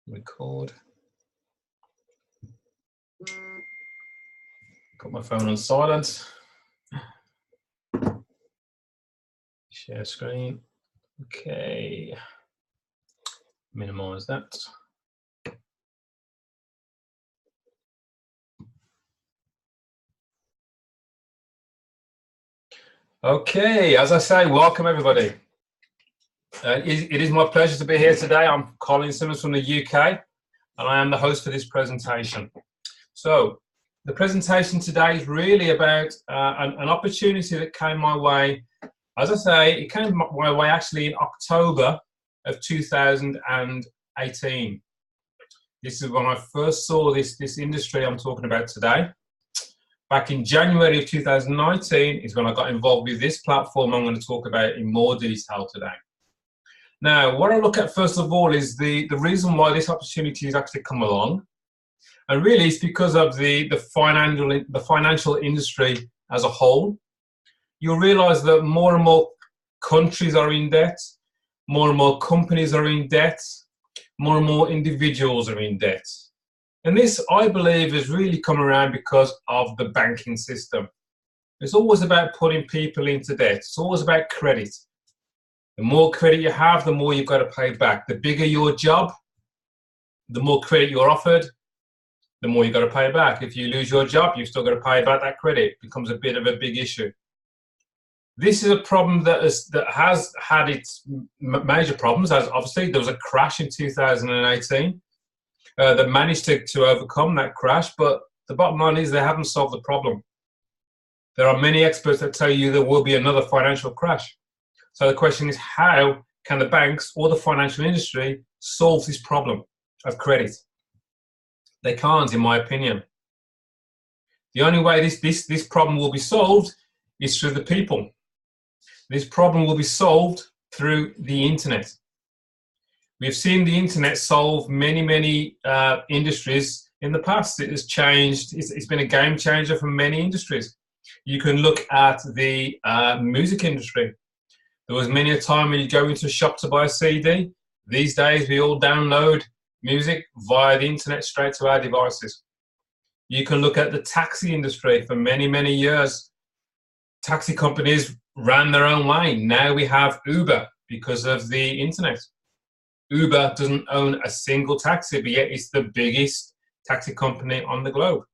Record. Put my phone on silent. Share screen. Okay. Minimize that. Okay, as I say, welcome everybody. It is my pleasure to be here today. I'm Colin Simmons from the UK, and I am the host for this presentation. So, the presentation today is really about an opportunity that came my way. As I say, it came my way actually in October of 2018. This is when I first saw this industry I'm talking about today. Back in January of 2019 is when I got involved with this platform I'm going to talk about in more detail today. Now, what I look at first of all is the reason why this opportunity has actually come along. And really it's because of the financial industry as a whole. You'll realize that more and more countries are in debt, more and more companies are in debt, more and more individuals are in debt. And this, I believe, has really come around because of the banking system. It's always about putting people into debt. It's always about credit. The more credit you have, the more you've got to pay back. The bigger your job, the more credit you're offered, the more you've got to pay back. If you lose your job, you've still got to pay back that credit. It becomes a bit of a big issue. This is a problem that has had its major problems. As obviously, there was a crash in 2018 that managed to overcome that crash, but the bottom line is they haven't solved the problem. There are many experts that tell you there will be another financial crash. So the question is, how can the banks or the financial industry solve this problem of credit? They can't, in my opinion. The only way this problem will be solved is through the people. This problem will be solved through the internet. We've seen the internet solve many industries in the past. It has changed. It's been a game changer for many industries. You can look at the music industry. There was many a time when you go into a shop to buy a CD. These days, we all download music via the internet straight to our devices. You can look at the taxi industry. For many years, taxi companies ran their own lane. Now we have Uber because of the internet. Uber doesn't own a single taxi, but yet it's the biggest taxi company on the globe.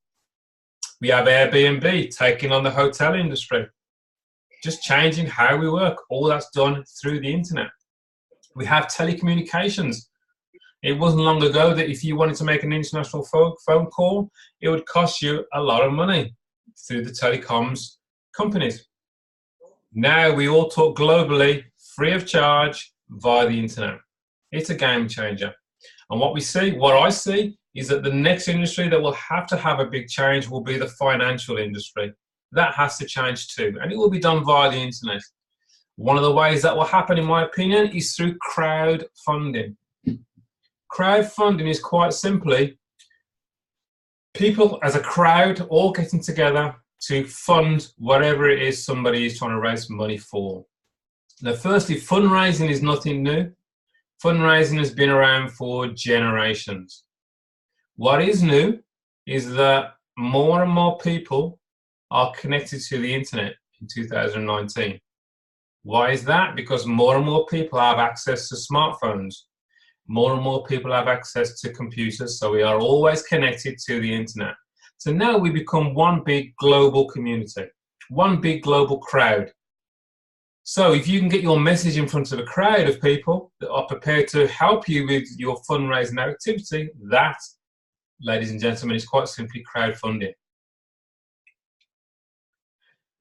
We have Airbnb taking on the hotel industry, just changing how we work. All that's done through the internet. We have telecommunications. It wasn't long ago that if you wanted to make an international phone call, it would cost you a lot of money through the telecoms companies. Now we all talk globally, free of charge, via the internet. It's a game changer. And what I see, is that the next industry that will have to have a big change will be the financial industry. That has to change too, and it will be done via the internet. One of the ways that will happen, in my opinion, is through crowdfunding. Crowdfunding is quite simply people as a crowd all getting together to fund whatever it is somebody is trying to raise money for. Now, firstly, fundraising is nothing new. Fundraising has been around for generations. What is new is that more and more people are connected to the internet in 2019. Why is that? Because more and more people have access to smartphones. More and more people have access to computers, so we are always connected to the internet. So now we become one big global community, one big global crowd. So if you can get your message in front of a crowd of people that are prepared to help you with your fundraising activity, that, ladies and gentlemen, is quite simply crowdfunding.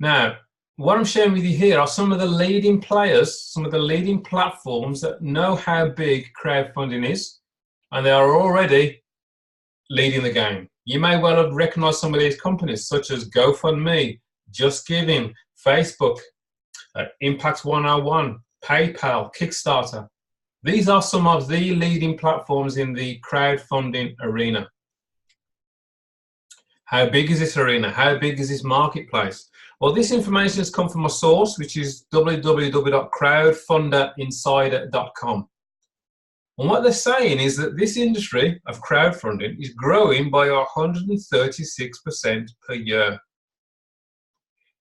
Now, what I'm sharing with you here are some of the leading players, some of the leading platforms that know how big crowdfunding is, and they are already leading the game. You may well have recognized some of these companies, such as GoFundMe, Just Giving, Facebook, Impact101, PayPal, Kickstarter. These are some of the leading platforms in the crowdfunding arena. How big is this arena? How big is this marketplace? Well, this information has come from a source, which is www.crowdfunderinsider.com. And what they're saying is that this industry of crowdfunding is growing by 136% per year.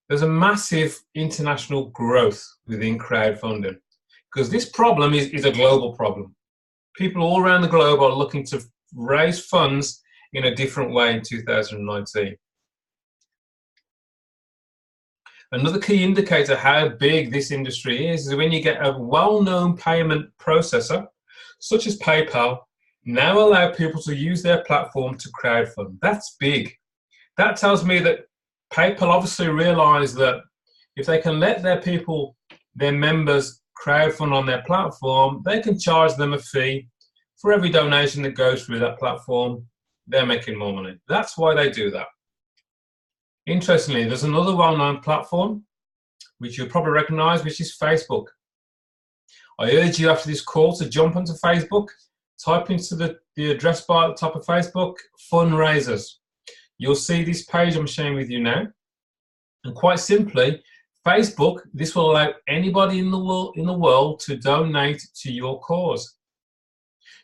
There's a massive international growth within crowdfunding because this problem is a global problem. People all around the globe are looking to raise funds in a different way in 2019. Another key indicator how big this industry is when you get a well-known payment processor, such as PayPal, now allow people to use their platform to crowdfund. That's big. That tells me that PayPal obviously realized that if they can let their people, their members, crowdfund on their platform, they can charge them a fee for every donation that goes through that platform. They're making more money. That's why they do that. Interestingly, there's another well-known platform which you'll probably recognize, which is Facebook. I urge you after this call to jump onto Facebook, type into the address bar at the top of Facebook, fundraisers. You'll see this page I'm sharing with you now. And quite simply, Facebook, this will allow anybody in the world to donate to your cause.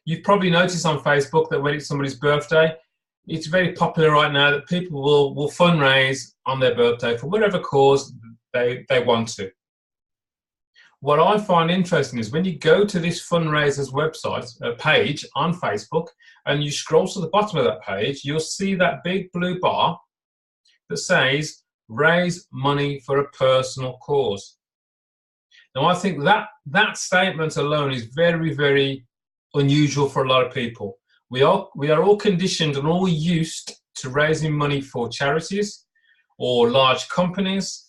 You've probably noticed on Facebook that when it's somebody's birthday, it's very popular right now that people will fundraise on their birthday for whatever cause they want to. What I find interesting is when you go to this fundraisers website page on Facebook and you scroll to the bottom of that page, you'll see that big blue bar that says raise money for a personal cause. Now I think that statement alone is very, very unusual for a lot of people. We are all conditioned and all used to raising money for charities or large companies.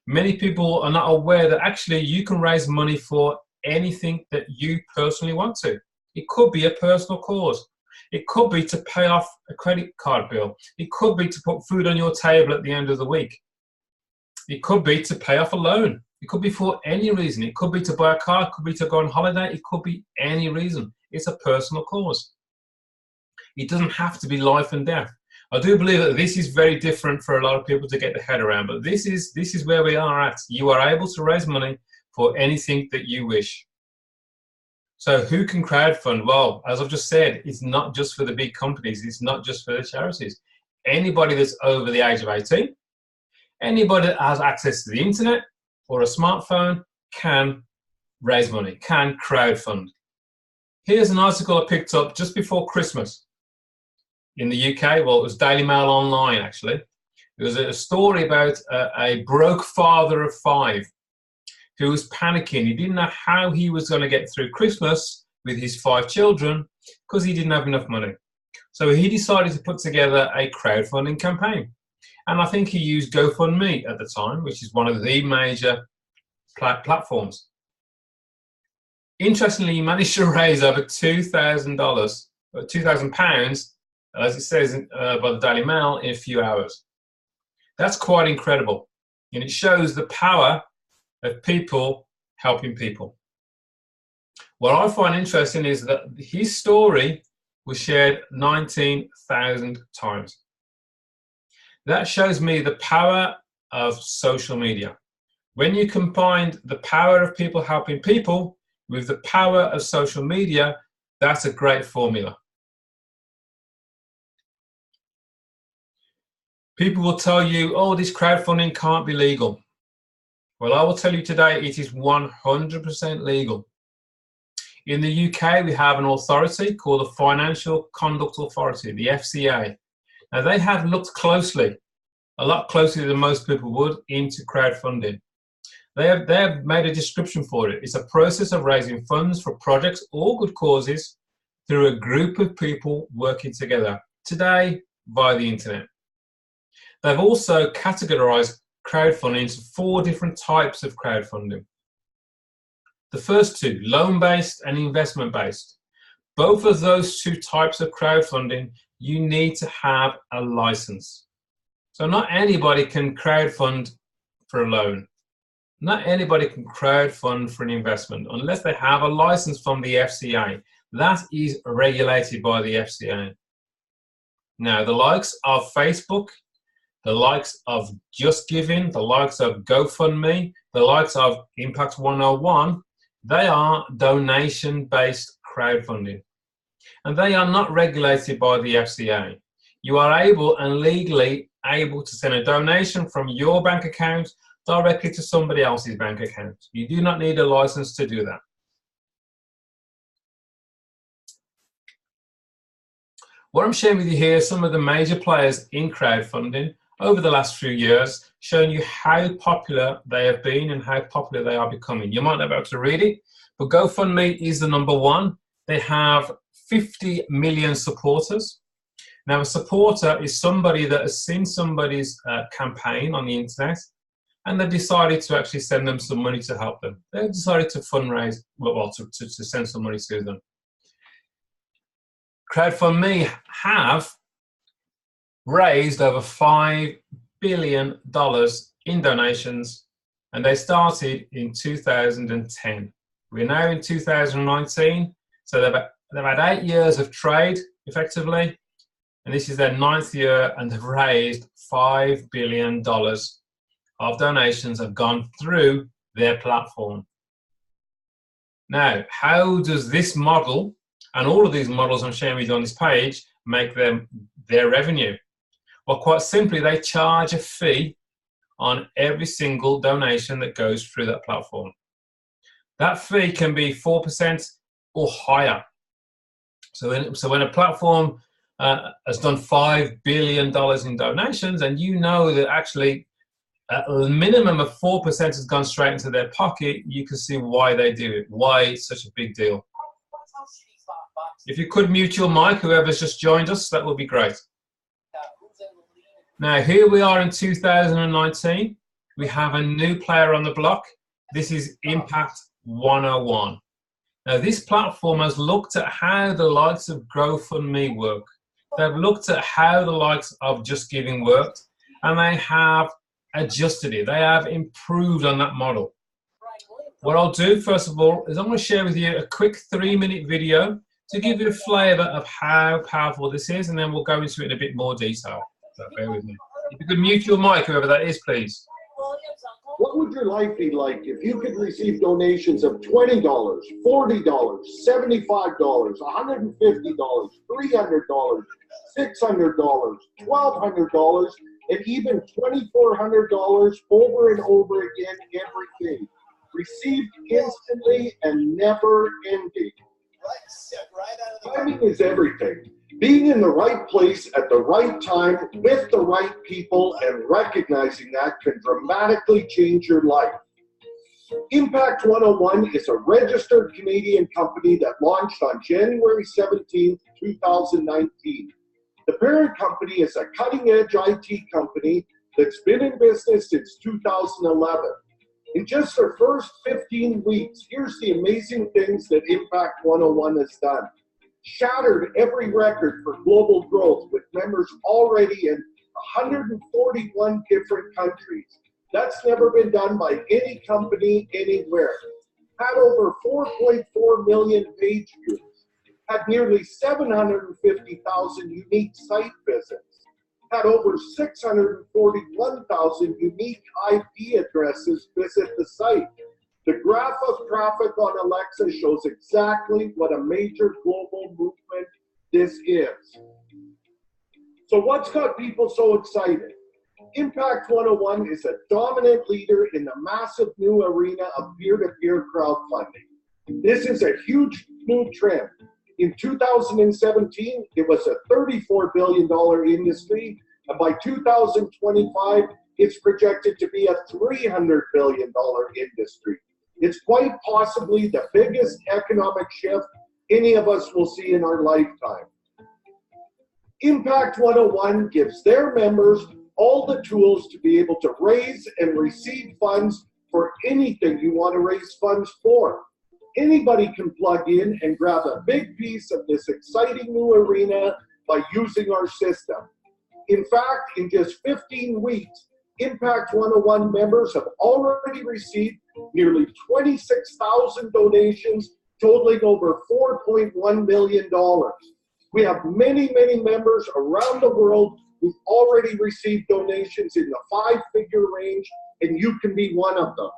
Many people are not aware that actually you can raise money for anything that you personally want to. It could be a personal cause. It could be to pay off a credit card bill. It could be to put food on your table at the end of the week. It could be to pay off a loan. It could be for any reason. It could be to buy a car. It could be to go on holiday. It could be any reason. It's a personal cause. It doesn't have to be life and death. I do believe that this is very different for a lot of people to get their head around, but this is where we are at. You are able to raise money for anything that you wish. So who can crowdfund? Well, as I've just said, it's not just for the big companies. It's not just for the charities. Anybody that's over the age of 18, anybody that has access to the internet or a smartphone can raise money, can crowdfund. Here's an article I picked up just before Christmas in the UK. Well, it was Daily Mail Online, actually. It was a story about a broke father of 5 who was panicking. He didn't know how he was going to get through Christmas with his 5 children because he didn't have enough money. So he decided to put together a crowdfunding campaign. And I think he used GoFundMe at the time, which is one of the major platforms. Interestingly, he managed to raise over £2,000, £2,000, as it says by the Daily Mail, in a few hours. That's quite incredible. And it shows the power of people helping people. What I find interesting is that his story was shared 19,000 times. That shows me the power of social media. When you combine the power of people helping people with the power of social media, that's a great formula. People will tell you, oh, this crowdfunding can't be legal. Well, I will tell you today, it is 100% legal. In the UK, we have an authority called the Financial Conduct Authority, the FCA. Now, they have looked closely, a lot closer than most people would, into crowdfunding. They have made a description for it. It's a process of raising funds for projects or good causes through a group of people working together, today via the internet. They've also categorized crowdfunding into 4 different types of crowdfunding. The first 2, loan-based and investment-based. Both of those 2 types of crowdfunding, you need to have a license. So not anybody can crowdfund for a loan. Not anybody can crowdfund for an investment unless they have a license from the FCA. That is regulated by the FCA. Now, the likes of Facebook, the likes of Just Giving, the likes of GoFundMe, the likes of Impact101, they are donation-based crowdfunding. And they are not regulated by the FCA. You are able and legally able to send a donation from your bank account directly to somebody else's bank account. You do not need a license to do that. What I'm sharing with you here are some of the major players in crowdfunding over the last few years, showing you how popular they have been and how popular they are becoming. You might not be able to read it, but GoFundMe is the #1. They have 50 million supporters. Now, a supporter is somebody that has seen somebody's campaign on the internet, and they've decided to actually send them some money to help them. They've decided to fundraise, well, to send some money to them. Crowdfundme have raised over $5 billion in donations, and they started in 2010. We're now in 2019, so they've had 8 years of trade, effectively, and this is their 9th year, and they've raised $5 billion of donations have gone through their platform. Now, how does this model, and all of these models I'm sharing with you on this page, make them their revenue? Well, quite simply, they charge a fee on every single donation that goes through that platform. That fee can be 4% or higher. So when a platform has done $5 billion in donations, and you know that actually a minimum of 4% has gone straight into their pocket, you can see why they do it, why it's such a big deal. If you could mute your mic, whoever's just joined us, that would be great. Now, here we are in 2019. We have a new player on the block. This is Impact101. Now, this platform has looked at how the likes of GoFundMe work. They've looked at how the likes of Just Giving worked, and they have adjusted it. They have improved on that model. What I'll do, first of all, is I'm going to share with you a quick 3-minute video to give you a flavour of how powerful this is, and then we'll go into it in a bit more detail. So bear with me. If you could mute your mic, whoever that is, please. What would your life be like if you could receive donations of $20, $40, $75, $150, $300, $600, $1,200, and even $2,400 over and over again every day? Received instantly and never ending. Timing is everything. Being in the right place at the right time with the right people and recognizing that can dramatically change your life. Impact101 is a registered Canadian company that launched on January 17, 2019. The parent company is a cutting-edge IT company that's been in business since 2011. In just their first 15 weeks, here's the amazing things that Impact101 has done. Shattered every record for global growth with members already in 141 different countries. That's never been done by any company anywhere. Had over 4.4 million page views. Had nearly 750,000 unique site visits. Had over 641,000 unique IP addresses visit the site. The graph of traffic on Alexa shows exactly what a major global movement this is. So what's got people so excited? Impact101 is a dominant leader in the massive new arena of peer-to-peer crowdfunding. This is a huge new trend. In 2017, it was a $34 billion industry, and by 2025, it's projected to be a $300 billion industry. It's quite possibly the biggest economic shift any of us will see in our lifetime. Impact101 gives their members all the tools to be able to raise and receive funds for anything you want to raise funds for. Anybody can plug in and grab a big piece of this exciting new arena by using our system. In fact, in just 15 weeks, Impact101 members have already received nearly 26,000 donations, totaling over $4.1 million. We have many, many members around the world who've already received donations in the 5-figure range, and you can be one of them.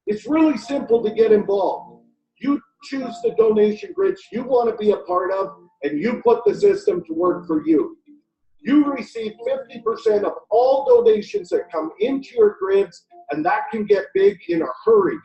It's really simple to get involved. You choose the donation grids you want to be a part of, and you put the system to work for you. You receive 50% of all donations that come into your grids, and that can get big in a hurry.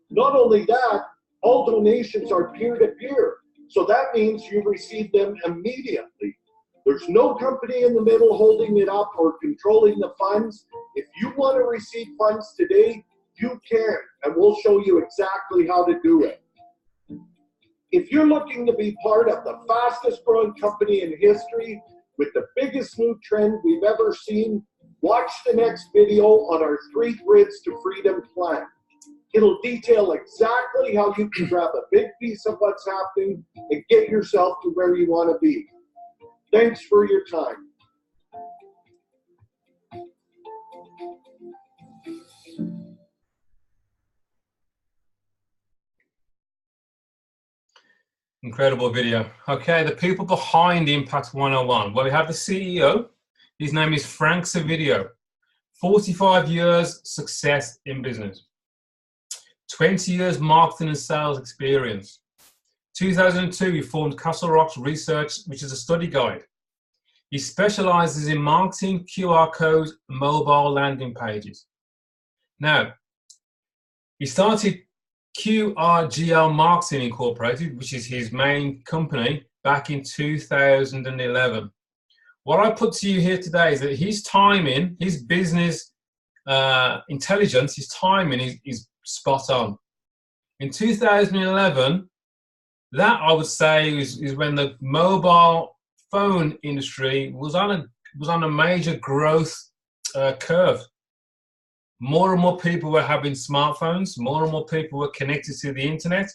Not only that, all donations are peer-to-peer, so that means you receive them immediately. There's no company in the middle holding it up or controlling the funds. If you want to receive funds today, you can, and we'll show you exactly how to do it. If you're looking to be part of the fastest growing company in history with the biggest new trend we've ever seen, watch the next video on our 3 Grids to Freedom plan. It'll detail exactly how you can grab a big piece of what's happening and get yourself to where you want to be. Thanks for your time. Incredible video. Okay, the people behind Impact101. Well, we have the CEO. His name is Frank Savidio. 45 years success in business. 20 years marketing and sales experience. 2002, he formed Castle Rock's Research, which is a study guide. He specializes in marketing, QR codes, mobile landing pages. Now, he started QRGL Marketing Incorporated, which is his main company, back in 2011. What I put to you here today is that his timing, his business intelligence, his timing is spot on. In 2011, that I would say is when the mobile phone industry was on a major growth curve. More and more people were having smartphones, more and more people were connected to the internet.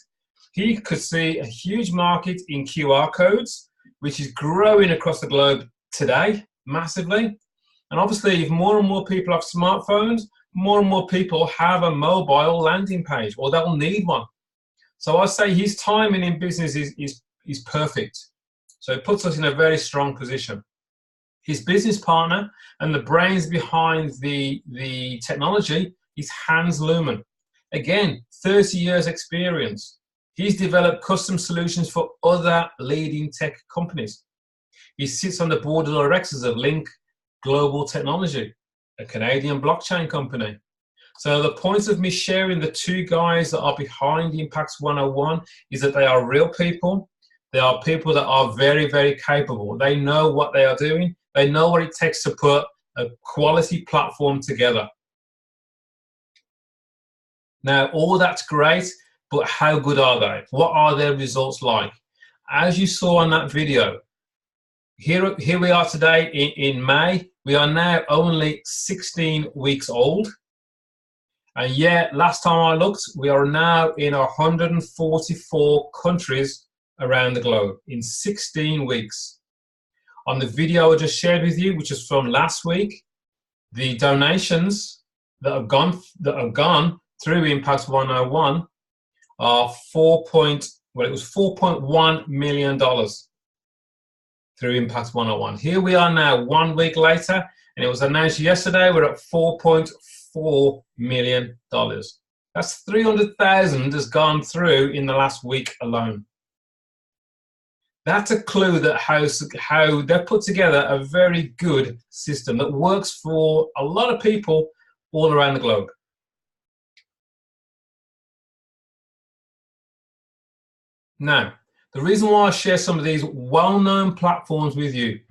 He could see a huge market in QR codes, which is growing across the globe today, massively. And obviously, if more and more people have smartphones, more and more people have a mobile landing page, or they'll need one. So I say his timing in business is perfect. So it puts us in a very strong position. His business partner and the brains behind the technology is Hans Luhmann. Again, 30 years experience. He's developed custom solutions for other leading tech companies. He sits on the board of directors of Link Global Technology, a Canadian blockchain company. So the point of me sharing the 2 guys that are behind Impact101 is that they are real people. They are people that are very, very capable. They know what they are doing. They know what it takes to put a quality platform together. Now, all that's great, but how good are they? What are their results like? As you saw on that video, here we are today in May. We are now only 16 weeks old. And yet, last time I looked, we are now in 144 countries around the globe in 16 weeks. On the video I just shared with you, which is from last week, the donations that have gone through Impact101 are $4.1 million through Impact101. Here we are now 1 week later, and it was announced yesterday we're at $4.4 million. That's 300,000 has gone through in the last week alone. That's a clue that how they've put together a very good system that works for a lot of people all around the globe. Now, the reason why I share some of these well-known platforms with you,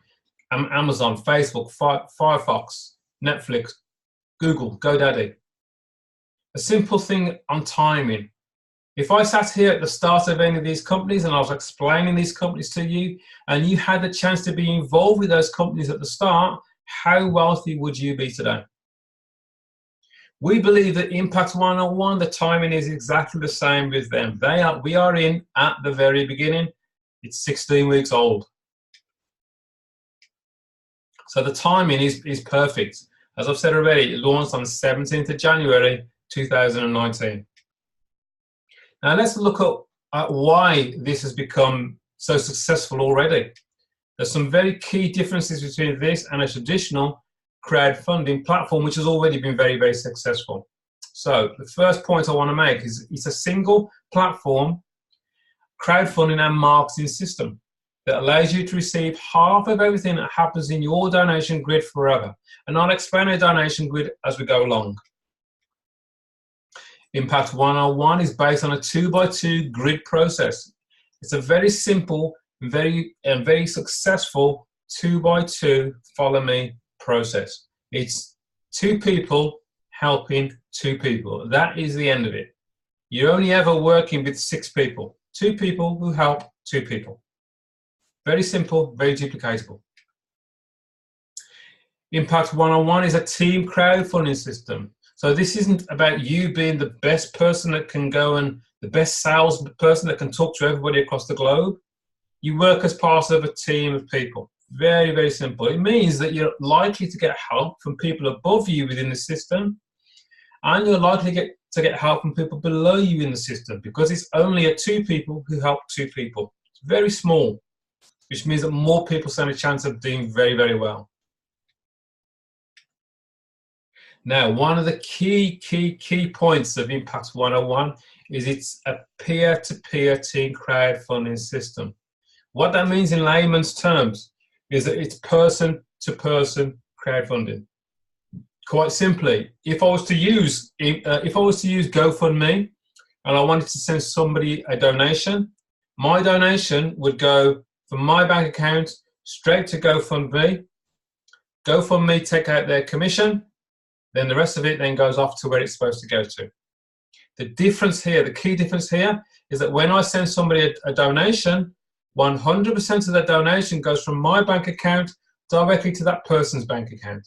Amazon, Facebook, Firefox, Netflix, Google, GoDaddy, a simple thing on timing. If I sat here at the start of any of these companies and I was explaining these companies to you, and you had the chance to be involved with those companies at the start, how wealthy would you be today? We believe that Impact101, the timing is exactly the same with them. We are in at the very beginning. It's 16 weeks old. So the timing is perfect. As I've said already, it launched on the 17th of January, 2019. Now let's look at why this has become so successful already. There's some very key differences between this and a traditional crowdfunding platform, which has already been very, very successful. So the first point I want to make is it's a single platform crowdfunding and marketing system that allows you to receive half of everything that happens in your donation grid forever. And I'll explain a donation grid as we go along. Impact101 is based on a 2x2 grid process. It's a very simple, very successful 2x2 follow me process. It's two people helping two people. That is the end of it. You're only ever working with 6 people. 2 people who help 2 people. Very simple, very duplicatable. Impact101 is a team crowdfunding system. So this isn't about you being the best person that can go and the best sales person that can talk to everybody across the globe. You work as part of a team of people. Very, very simple. It means that you're likely to get help from people above you within the system, and you're likely to get help from people below you in the system, because it's only 2 people who help 2 people. It's very small, which means that more people stand a chance of doing very, very well. Now, one of the key points of Impact101 is it's a peer-to-peer team crowdfunding system. What that means in layman's terms is that it's person-to-person crowdfunding. Quite simply, if I was to use GoFundMe and I wanted to send somebody a donation, my donation would go from my bank account straight to GoFundMe. GoFundMe take out their commission, then the rest of it then goes off to where it's supposed to go to. The difference here, the key difference here, is that when I send somebody a donation, 100% of that donation goes from my bank account directly to that person's bank account.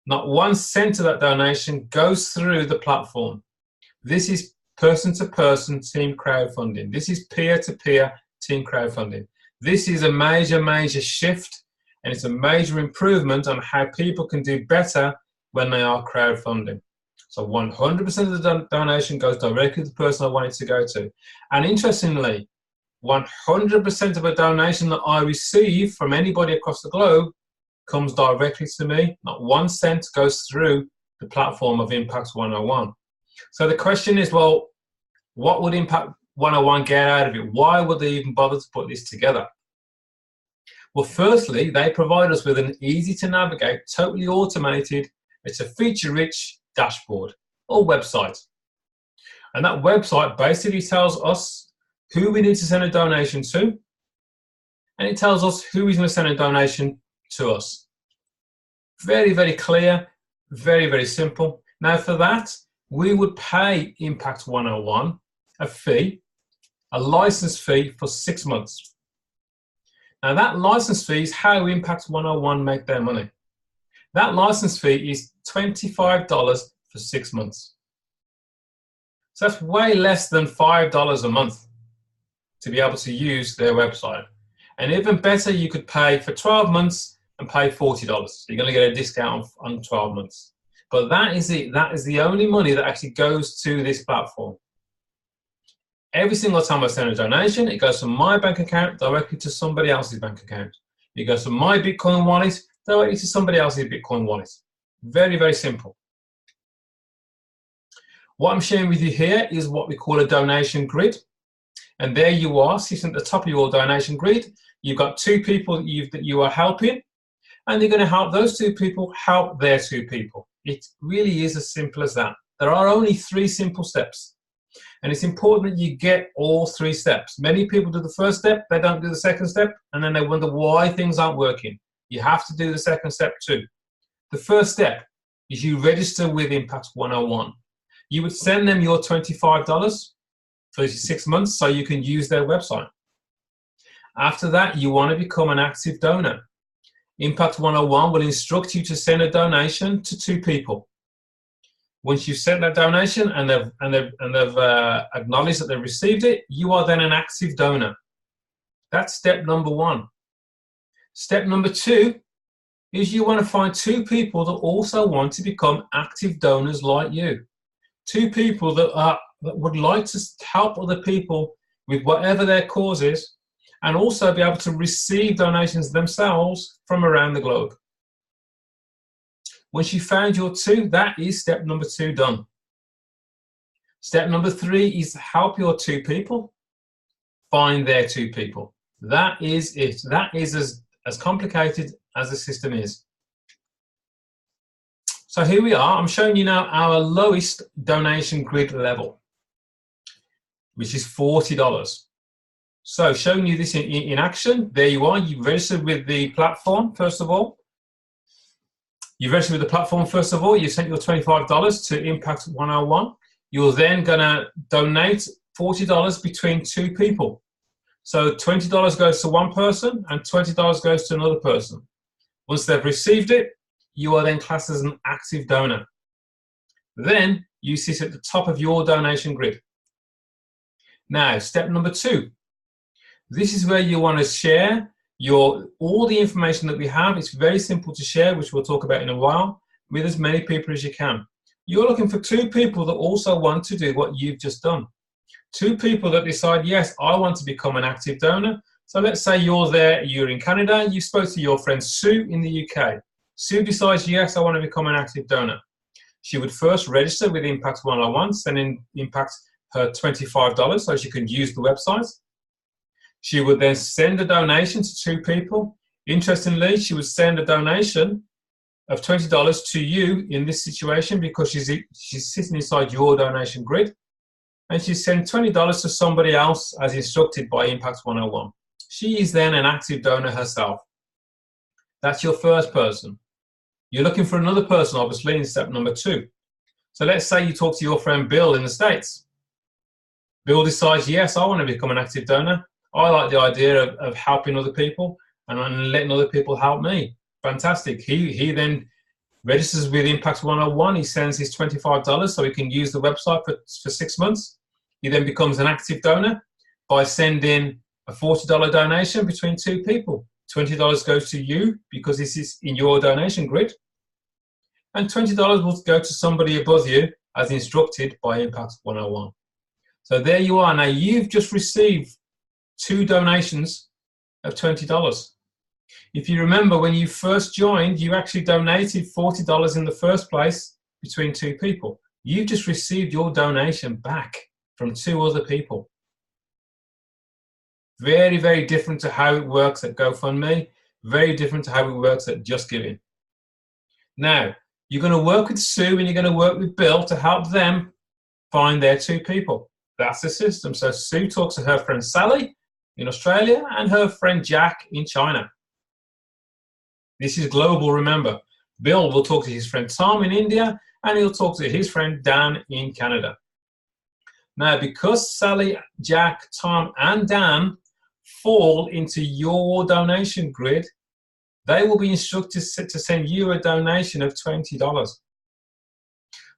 Not 1 cent of that donation goes through the platform. This is person-to-person team crowdfunding. This is peer-to-peer team crowdfunding. This is a major shift, and it's a major improvement on how people can do better when they are crowdfunding. So 100% of the donation goes directly to the person I want it to go to. And interestingly, 100% of a donation that I receive from anybody across the globe comes directly to me. Not 1 cent goes through the platform of Impact101. So the question is, well, what would Impact101 get out of it? Why would they even bother to put this together? Well, firstly, they provide us with an easy to navigate, totally automated, it's a feature-rich dashboard or website. And that website basically tells us who we need to send a donation to, and it tells us who is going to send a donation to us. Very, very clear, very, very simple. Now for that, we would pay Impact101 a fee, a license fee for 6 months. Now that license fee is how Impact101 make their money. That license fee is $25 for 6 months. So that's way less than $5 a month to be able to use their website. And even better, you could pay for 12 months and pay $40. You're going to get a discount on 12 months. But that is it. That is the only money that actually goes to this platform. Every single time I send a donation, it goes from my bank account directly to somebody else's bank account. It goes from my Bitcoin wallet directly to somebody else's Bitcoin wallet. Very, very simple. What I'm sharing with you here is what we call a donation grid. And there you are, sitting at the top of your donation grid. You've got 2 people that you are helping, and you're going to help those 2 people help their 2 people. It really is as simple as that. There are only 3 simple steps. And it's important that you get all 3 steps. Many people do the first step, they don't do the second step, and then they wonder why things aren't working. You have to do the second step too. The first step is you register with Impact101. You would send them your $25 for 6 months so you can use their website. After that, you want to become an active donor. Impact101 will instruct you to send a donation to 2 people. Once you've sent that donation and they've acknowledged that they've received it, you are then an active donor. That's step number 1. Step number 2 is you want to find 2 people that also want to become active donors like you. 2 people that would like to help other people with whatever their cause is, and also be able to receive donations themselves from around the globe. Once you've found your 2, that is step number 2 done. Step number 3 is to help your 2 people find their 2 people. That is it. That is as complicated as the system is. So here we are. I'm showing you now our lowest donation grid level, which is $40. So showing you this in action. There you are. You've registered with the platform, first of all. You've registered with the platform, first of all. You sent your $25 to Impact101. You're then going to donate $40 between 2 people. So $20 goes to one person and $20 goes to another person. Once they've received it, you are then classed as an active donor. Then you sit at the top of your donation grid. Now, step number 2. This is where you want to share all the information that we have. It's very simple to share, which we'll talk about in a while, with as many people as you can. You're looking for 2 people that also want to do what you've just done. 2 people that decide, yes, I want to become an active donor. So let's say you're in Canada, you spoke to your friend Sue in the UK. Sue decides, yes, I want to become an active donor. She would first register with Impact101, sending Impact her $25 so she can use the website. She would then send a donation to 2 people. Interestingly, she would send a donation of $20 to you in this situation because she's sitting inside your donation grid. And she sent $20 to somebody else as instructed by Impact101. She is then an active donor herself. That's your first person. You're looking for another person, obviously, in step number 2. So let's say you talk to your friend Bill in the States. Bill decides, yes, I want to become an active donor. I like the idea of helping other people and letting other people help me. Fantastic. He then registers with Impact101. He sends his $25 so he can use the website for 6 months. He then becomes an active donor by sending a $40 donation between 2 people. $20 goes to you because this is in your donation grid. And $20 will go to somebody above you as instructed by Impact101. So there you are. Now you've just received 2 donations of $20. If you remember, when you first joined, you actually donated $40 in the first place between 2 people. You've just received your donation back from 2 other people. Very, very different to how it works at GoFundMe. Very different to how it works at Just Giving. Now, you're going to work with Sue and you're going to work with Bill to help them find their 2 people. That's the system. So Sue talks to her friend Sally in Australia and her friend Jack in China. This is global, remember. Bill will talk to his friend Tom in India and he'll talk to his friend Dan in Canada. Now, because Sally, Jack, Tom and Dan fall into your donation grid, they will be instructed to send you a donation of $20.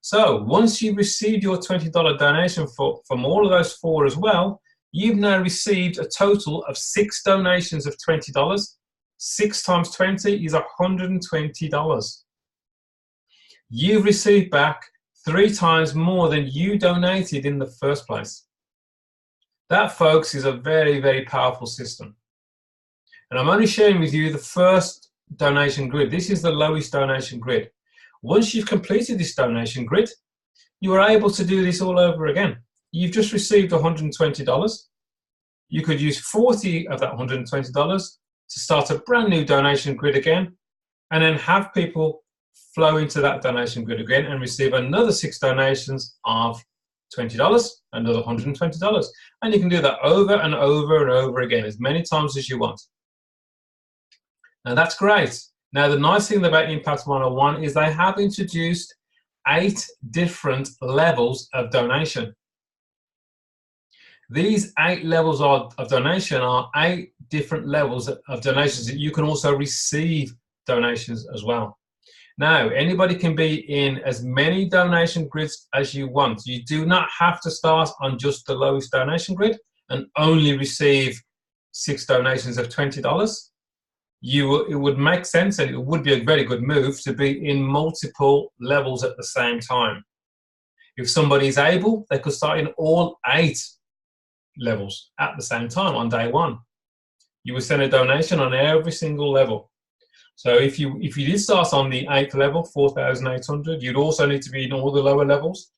So once you've received your $20 donation from all of those 4 as well, you've now received a total of 6 donations of $20. 6 times 20 is $120. You've received back 3 times more than you donated in the first place. That, folks, is a very, very powerful system. And I'm only sharing with you the first donation grid. This is the lowest donation grid. Once you've completed this donation grid, you are able to do this all over again. You've just received $120. You could use 40 of that $120 to start a brand new donation grid again, and then have people flow into that donation grid again and receive another 6 donations of $20, another $120. And you can do that over and over and over again, as many times as you want. Now that's great. Now the nice thing about Impact101 is they have introduced 8 different levels of donation. These 8 levels of donation are 8 different levels of donations that you can also receive donations as well. Now, anybody can be in as many donation grids as you want. You do not have to start on just the lowest donation grid and only receive 6 donations of $20. It would make sense, and it would be a very good move to be in multiple levels at the same time. If somebody is able, they could start in all 8 levels at the same time on day 1. You would send a donation on every single level. So if you did start on the 8th level, 4,800, you'd also need to be in all the lower levels.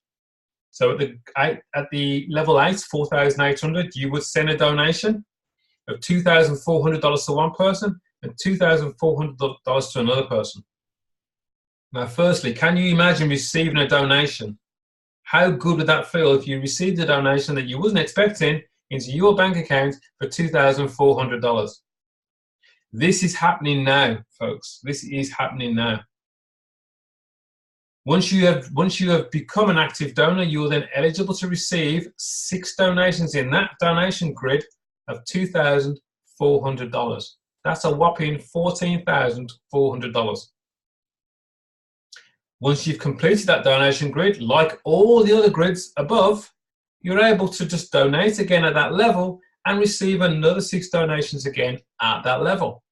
So at the level 8, 4,800, you would send a donation of $2,400 to one person and $2,400 to another person. Now, firstly, can you imagine receiving a donation? How good would that feel if you received a donation that you wasn't expecting into your bank account for $2,400? This is happening now, folks. This is happening now. Once you have become an active donor, you're then eligible to receive 6 donations in that donation grid of $2,400. That's a whopping $14,400. Once you've completed that donation grid, like all the other grids above, you're able to just donate again at that level and receive another 6 donations again at that level.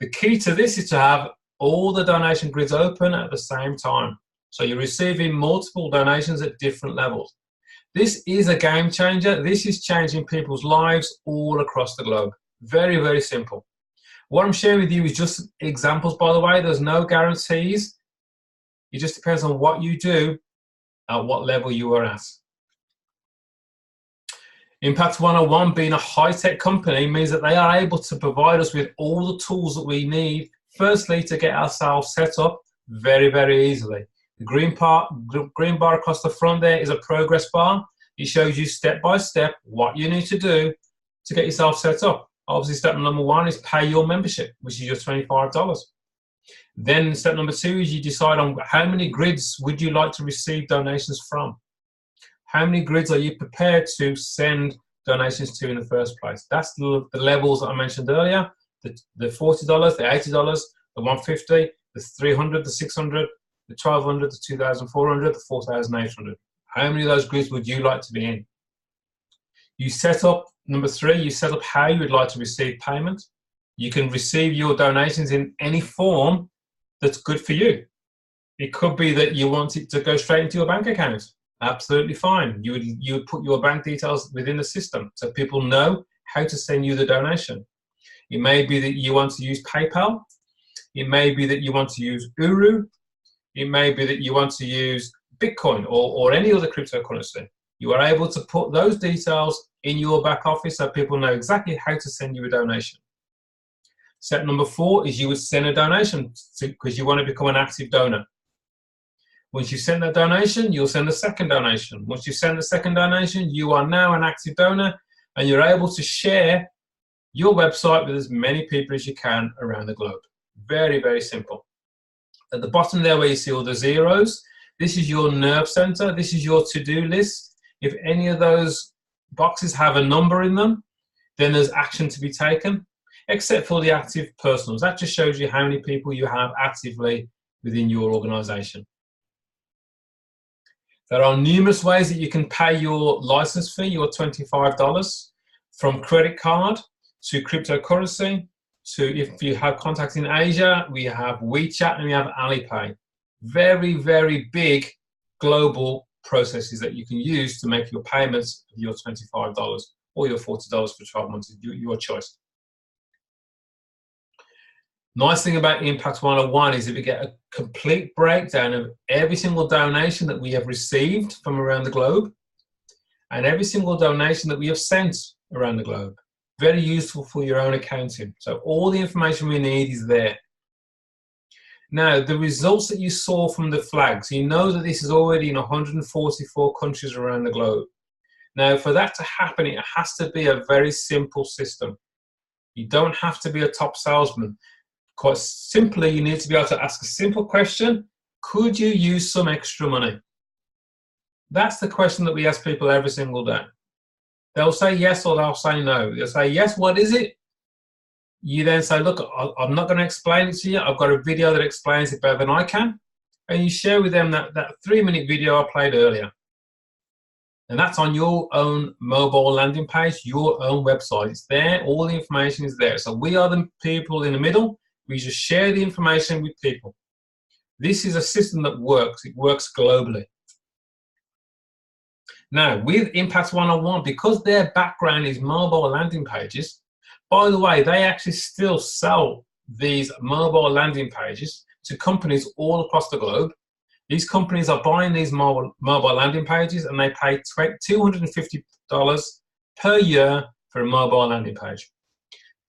The key to this is to have all the donation grids open at the same time. So you're receiving multiple donations at different levels. This is a game changer. This is changing people's lives all across the globe. Very, very simple. What I'm sharing with you is just examples, by the way. There's no guarantees. It just depends on what you do, at what level you are at. Impact101, being a high-tech company, means that they are able to provide us with all the tools that we need, firstly, to get ourselves set up very, very easily. The green bar across the front there is a progress bar. It shows you step by step what you need to do to get yourself set up. Obviously, step number 1 is pay your membership, which is your $25. Then step number 2 is you decide on how many grids would you like to receive donations from. How many grids are you prepared to send donations to in the first place? That's the levels that I mentioned earlier, the $40, the $80, the $150, the $300, the $600, the $1,200, the $2,400, the $4,800. How many of those grids would you like to be in? You set up, number 3, you set up how you would like to receive payment. You can receive your donations in any form that's good for you. It could be that you want it to go straight into your bank account. Absolutely fine. You would put your bank details within the system so people know how to send you the donation. It may be that you want to use PayPal. It may be that you want to use Uru. It may be that you want to use Bitcoin or any other cryptocurrency. You are able to put those details in your back office so people know exactly how to send you a donation. Step number 4 is you would send a donation because you want to become an active donor. Once you send that donation, you'll send a second donation. Once you send the second donation, you are now an active donor and you're able to share your website with as many people as you can around the globe. Very, very simple. At the bottom there where you see all the zeros, this is your nerve center. This is your to-do list. If any of those boxes have a number in them, then there's action to be taken, except for the active personals. That just shows you how many people you have actively within your organization. There are numerous ways that you can pay your license fee, your $25, from credit card to cryptocurrency to, if you have contacts in Asia, we have WeChat and we have Alipay. Very, very big global processes that you can use to make your payments of your $25 or your $40 for 12 months, your choice. Nice thing about Impact101 is that we get a complete breakdown of every single donation that we have received from around the globe and every single donation that we have sent around the globe. Very useful for your own accounting. So all the information we need is there. Now, the results that you saw from the flags, you know that this is already in 144 countries around the globe. Now, for that to happen, it has to be a very simple system. You don't have to be a top salesman. Quite simply, you need to be able to ask a simple question. Could you use some extra money? That's the question that we ask people every single day. They'll say yes or they'll say no. They'll say, yes, what is it? You then say, look, I'm not going to explain it to you. I've got a video that explains it better than I can. And you share with them that 3-minute video I played earlier. And that's on your own mobile landing page, your own website. It's there. All the information is there. So we are the people in the middle. We just share the information with people. This is a system that works. It works globally. Now, with Impact101, because their background is mobile landing pages, by the way, they actually still sell these mobile landing pages to companies all across the globe. These companies are buying these mobile landing pages, and they pay $250 per year for a mobile landing page.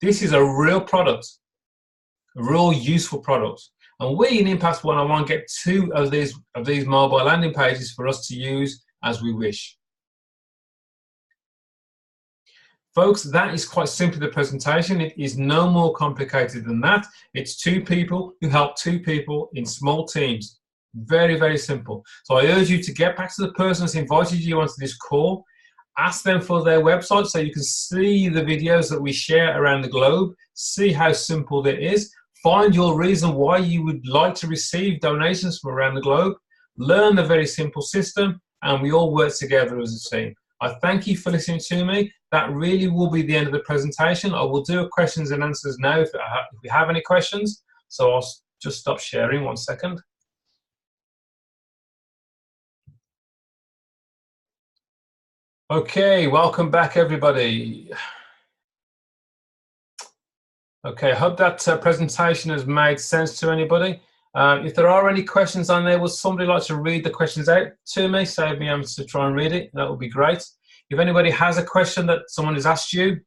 This is a real product, a real useful product. And we in Impact101 get 2 of these mobile landing pages for us to use as we wish. Folks, that is quite simply the presentation. It is no more complicated than that. It's 2 people who help 2 people in small teams. Very, very simple. So I urge you to get back to the person that's invited you onto this call. Ask them for their website so you can see the videos that we share around the globe. See how simple it is. Find your reason why you would like to receive donations from around the globe. Learn the very simple system, and we all work together as a team. I thank you for listening to me. That really will be the end of the presentation. I will do a questions and answers now if we have any questions. So I'll just stop sharing 1 second. Okay, welcome back everybody. Okay, I hope that presentation has made sense to anybody. If there are any questions on there, would somebody like to read the questions out to me? Save me having to try and read it. That would be great. If anybody has a question that someone has asked you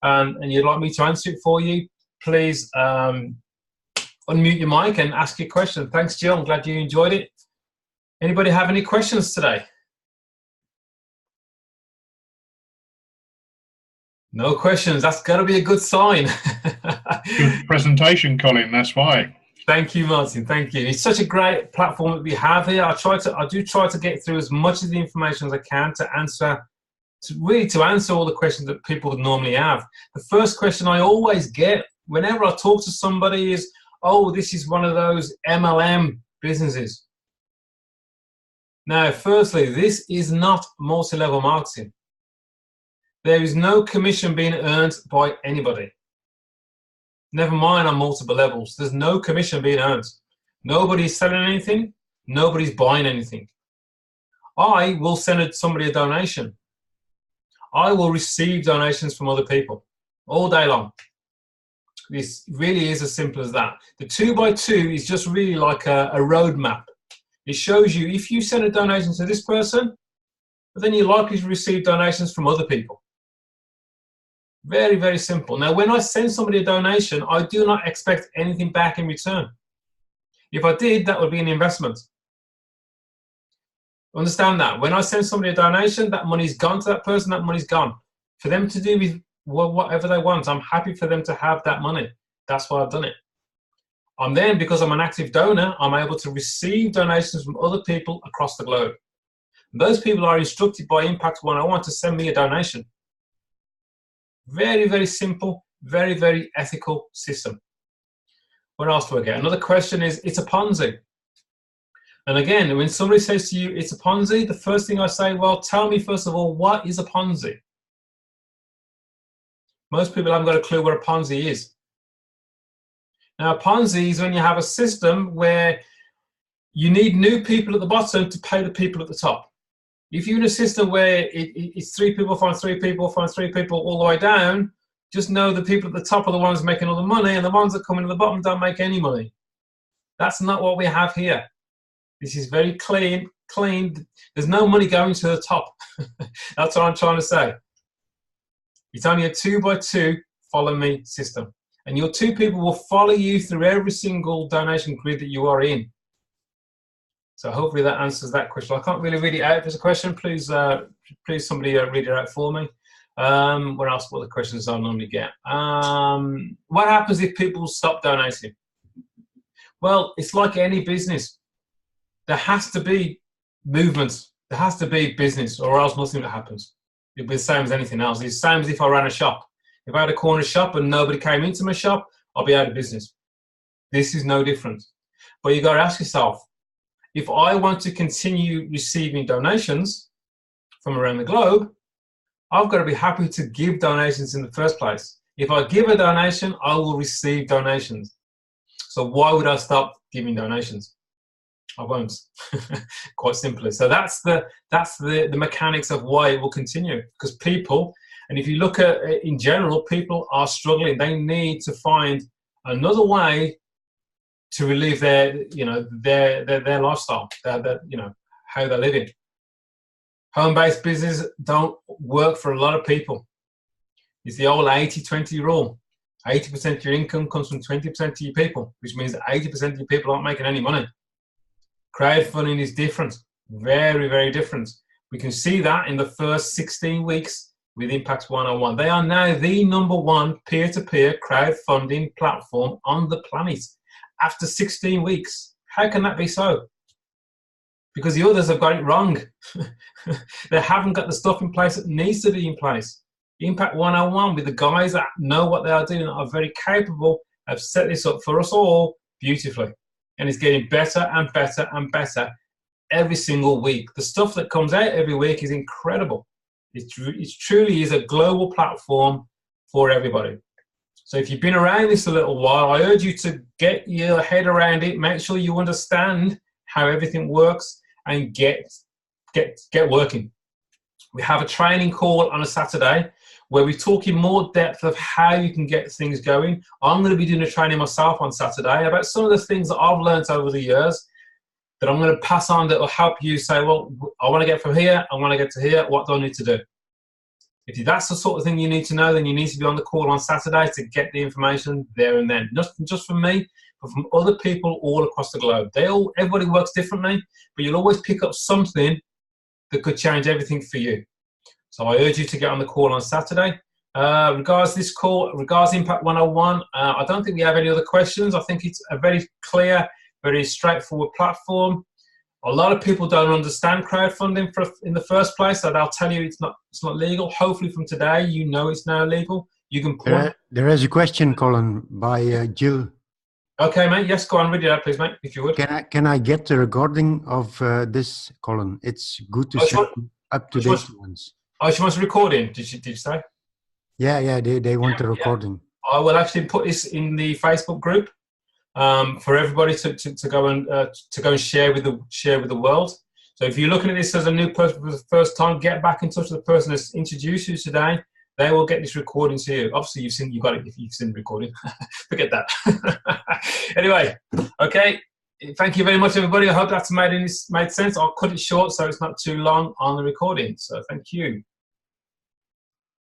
and you'd like me to answer it for you, please unmute your mic and ask your question. Thanks, Jill. I'm glad you enjoyed it. Anybody have any questions today? No questions. That's got to be a good sign. Good presentation, Colin. That's why. Thank you, Martin. Thank you. It's such a great platform that we have here. I do try to get through as much of the information as I can to answer all the questions that people would normally have. The first question I always get whenever I talk to somebody is, "Oh, this is one of those MLM businesses." Now, firstly, this is not multi-level marketing. There is no commission being earned by anybody. Never mind on multiple levels. There's no commission being earned. Nobody's selling anything. Nobody's buying anything. I will send somebody a donation. I will receive donations from other people all day long. This really is as simple as that. The 2x2 is just really like a roadmap. It shows you if you send a donation to this person, then you're likely to receive donations from other people. Very, very simple. Now, when I send somebody a donation, I do not expect anything back in return. If I did, that would be an investment. Understand that. When I send somebody a donation, that money's gone to that person, that money's gone. For them to do with whatever they want, I'm happy for them to have that money. That's why I've done it. And then, because I'm an active donor, I'm able to receive donations from other people across the globe. And those people are instructed by Impact101 to send me a donation. Very, very simple, very, very ethical system. What else do I get? Another question is, it's a Ponzi. And again, when somebody says to you, it's a Ponzi, the first thing I say, well, tell me first of all, what is a Ponzi? Most people haven't got a clue what a Ponzi is. Now, a Ponzi is when you have a system where you need new people at the bottom to pay the people at the top. If you're in a system where it's 3 people find 3 people find 3 people all the way down, just know the people at the top are the ones making all the money, and the ones that come in at the bottom don't make any money. That's not what we have here. This is very clean. There's no money going to the top. That's what I'm trying to say. It's only a 2x2 follow me system. And your 2 people will follow you through every single donation grid that you are in. So hopefully that answers that question. I can't really read it out. If there's a question, please somebody read it out for me. What else? What are the questions I normally get? What happens if people stop donating? Well, it's like any business. There has to be movement. There has to be business, or else nothing happens. It'll be the same as anything else. It's the same as if I ran a shop. If I had a corner shop and nobody came into my shop, I'll be out of business. This is no different. But you've got to ask yourself, if I want to continue receiving donations from around the globe, I've got to be happy to give donations in the first place. If I give a donation, I will receive donations. So why would I stop giving donations? I won't. Quite simply. So that's the mechanics of why it will continue. Because people, and if you look at in general, people are struggling. They need to find another way to relieve their, you know, their lifestyle, their you know, how they're living. Home-based business don't work for a lot of people. It's the old 80-20 rule. 80% of your income comes from 20% of your people, which means that 80% of your people aren't making any money. Crowdfunding is different, very, very different. We can see that in the first 16 weeks with Impact101. They are now the #1 peer-to-peer crowdfunding platform on the planet after 16 weeks. How can that be so? Because the others have got it wrong. They haven't got the stuff in place that needs to be in place. Impact101, with the guys that know what they are doing, are very capable, have set this up for us all beautifully. And it's getting better and better and better every single week. The stuff that comes out every week is incredible. It truly is a global platform for everybody. So if you've been around this a little while, I urge you to get your head around it, make sure you understand how everything works, and get working. We have a training call on a Saturday where we talk in more depth of how you can get things going. I'm going to be doing a training myself on Saturday about some of the things that I've learned over the years that I'm going to pass on that will help you say, well, I want to get from here, I want to get to here, what do I need to do? If that's the sort of thing you need to know, then you need to be on the call on Saturday to get the information there and then. Not just from me, but from other people all across the globe. Everybody works differently, but you'll always pick up something that could change everything for you. So I urge you to get on the call on Saturday. Regards Impact101, I don't think we have any other questions. I think it's a very clear, very straightforward platform. A lot of people don't understand crowdfunding in the first place, so they'll tell you it's not legal. Hopefully from today, you know it's now legal. You can There is a question, Colin, by Jill. Okay, mate. Yes, go on. Read it out, please, mate, if you would. Can I get the recording of this, Colin? It's good to see up-to-date ones. Oh, she wants a recording, did you say? Yeah, they want a recording. I will actually put this in the Facebook group for everybody to go and share with the world. So if you're looking at this as a new person for the first time, get back in touch with the person that's introduced you today. They will get this recording to you. Obviously, you've got it if you've seen the recording. Forget that. Anyway, okay. Thank you very much, everybody. I hope that's made sense. I'll cut it short so it's not too long on the recording. So thank you.